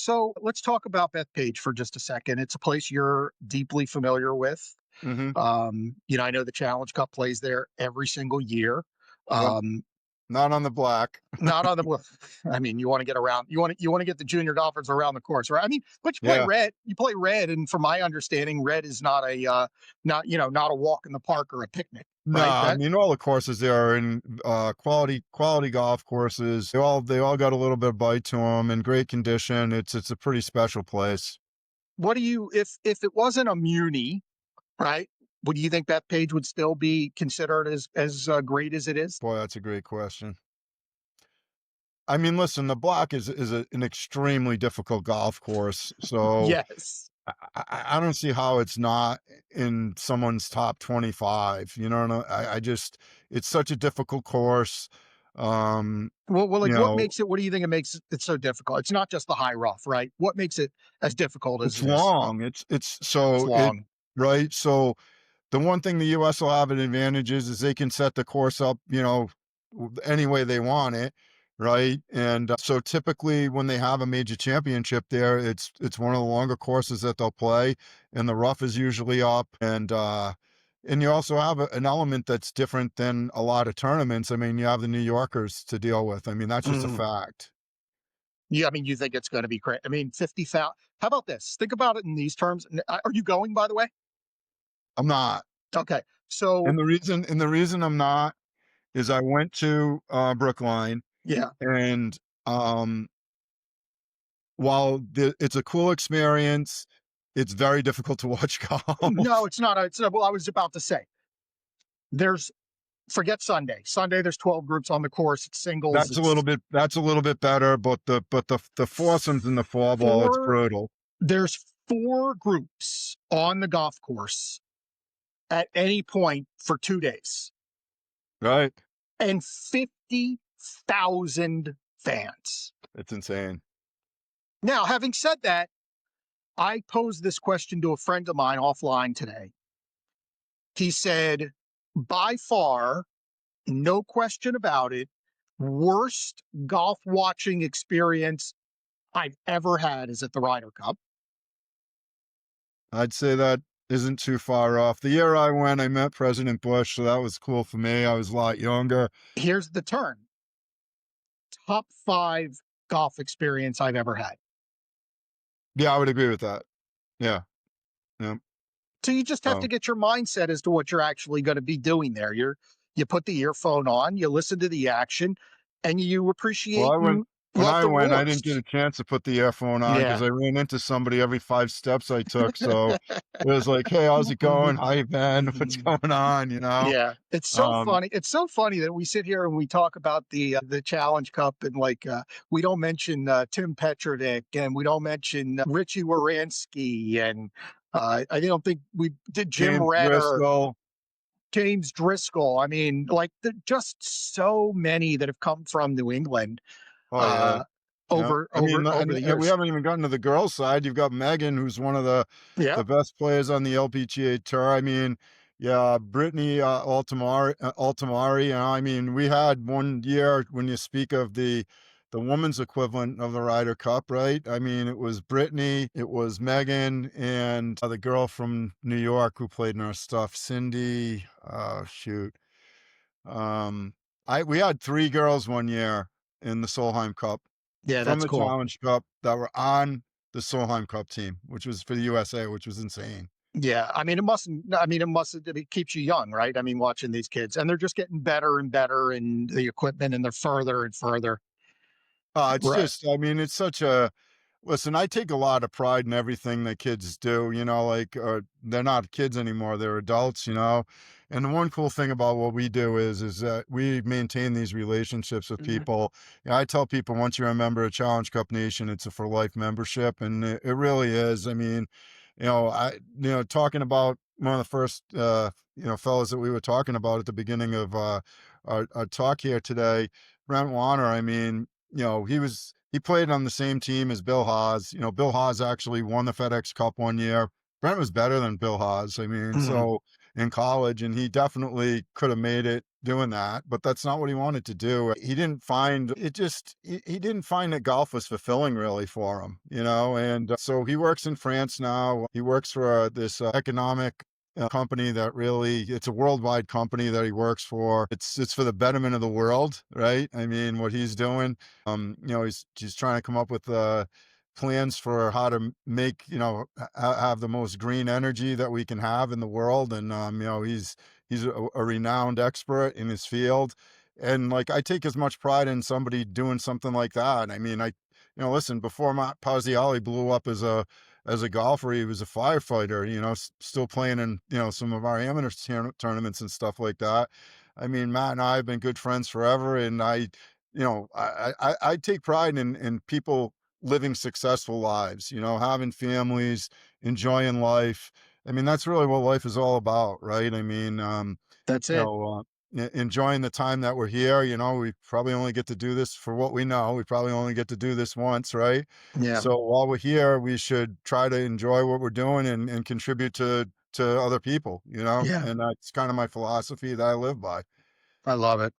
So let's talk about Bethpage for just a second. It's a place you're deeply familiar with. Hmm. I know the Challenge Cup plays there every single year. Yep. Um, Not on the black. Not on the. Well, I mean, you want to get around. You want to get the junior golfers around the course, right? I mean, but you play Yeah. red. You play red, and from my understanding, red is not not a walk in the park or a picnic, No, right? I mean all the courses there are in quality golf courses. They all got a little bit of bite to them, in great condition. It's a pretty special place. What do you if it wasn't a Muni, right? Would you think Bethpage would still be considered as great as it is? Boy, that's a great question. I mean, listen, the block is an extremely difficult golf course, so Yes. I don't see how it's not in someone's top 25. You know, I just it's such a difficult course. Well, You like what know, makes it? What do you think it makes it so difficult? It's not just the high rough, right? What makes it as difficult as it's it is? long. It's It's so it long. right. So the one thing the US will have an advantage is they can set the course up, any way they want it, right? And so typically when they have a major championship there, it's one of the longer courses that they'll play, and the rough is usually up, and you also have an element that's different than a lot of tournaments. I mean, you have the New Yorkers to deal with. I mean, that's just a Mm. fact. Yeah, I mean, you think it's going to be great? I mean, 50,000. How about this? Think about it in these terms. Are you going, by the way? I'm not. Okay, so And the reason I'm not is I went to Brookline, yeah, and um while it's a cool experience, it's very difficult to watch no, golf. it's not. It's well, I was about to say there's forget Sunday. Sunday, there's 12 groups on the course. It's singles. It's That's a little bit better, but the foursomes and the four ball, it's four. brutal. There's four groups on the golf course at any point for 2 days Right? and 50,000 fans. It's insane. Now, having said that, I posed this question to a friend of mine offline today. He said, by far, no question about it, worst golf watching experience I've ever had is at the Ryder Cup. I'd say that isn't too far off. The year I went, I met President Bush, so that was cool for me. I was a lot younger. Here's the turn. Top five golf experience I've ever had. Yeah, I would agree with that. Yeah. Yeah. So you just have to So, get your mindset as to what you're actually going to be doing there. You put the earphone on, you listen to the action, and you well, appreciate I went and when love I the went, I didn't get rewards. a chance to put the earphone on because Yeah. I ran into somebody every 5 steps I took. So it was like, "Hey, how's it going? How you been? What's going on?" You know. Yeah, it's so Um, funny. It's so funny that we sit here and we talk about the Challenge Cup and we don't mention Tim Petrovic and we don't mention Richie Waransky and I don't think we did Jim James Renner, Driscoll. James Driscoll. I mean, just so many that have come from New England Oh yeah, uh, yeah. over I mean, over over the and we years. haven't even gotten to the girls' side. You've got Megan, who's one of Yeah, the best players on the LPGA tour. I mean, yeah, Brittany Altamari. I mean, we had one year when you speak of the women's equivalent of the Ryder Cup, right? I mean, it was Brittany, it was Megan, and the girl from New York who played in our stuff, Cindy. Shoot. Um, I we had three girls one year in the Solheim Cup yeah, from that's the cool. Challenge Cup that were on the Solheim Cup team, which was for the USA, which was insane. Yeah, I mean, it mustn't. I mean, it keeps you young, right? I mean, watching these kids, and they're just getting better and better, and the equipment, and they're further and further. It's Right. just, I mean, it's such a listen. I take a lot of pride in everything that kids do. Like they're not kids anymore; they're adults. And the one cool thing about what we do is that we maintain these relationships with Mhm. people. I tell people once you're a member of Challenge Cup Nation, it's a for life membership, and it really is. I mean, talking about one of the first fellas that we were talking about at the beginning of our talk here today, Brent Warner. I mean, he played on the same team as Bill Haas. Bill Haas actually won the FedEx Cup one year. Brent was better than Bill Haas. I mean, Mhm. so in college, and he definitely could have made it doing that, but that's not what he wanted to do. He didn't find it just he didn't find that golf was fulfilling really for him, you know, and so he works in France now. He works for this economic company that really it's a worldwide company that he works for. It's for the betterment of the world, right? I mean, what he's doing, you know, he's trying to come up with plans for how to make, you know, have the most green energy that we can have in the world. And, you know, he's a renowned expert in his field. And like, I take as much pride in somebody doing something like that. I mean, you know, listen, before Matt Paziali blew up as a golfer, he was a firefighter, you know, still playing in, you know, some of our amateur tournaments and stuff like that. I mean, Matt and I have been good friends forever. And you know, I take pride in people living successful lives, you know, having families, enjoying life. I mean, that's really what life is all about, right? I mean, That's you it. know, enjoying the time that we're here. You know, we probably only get to do this for what we know. We probably only get to do this once, right? Yeah. So while we're here, we should try to enjoy what we're doing and contribute to other people, you know, Yeah. and that's kind of my philosophy that I live by. I love it.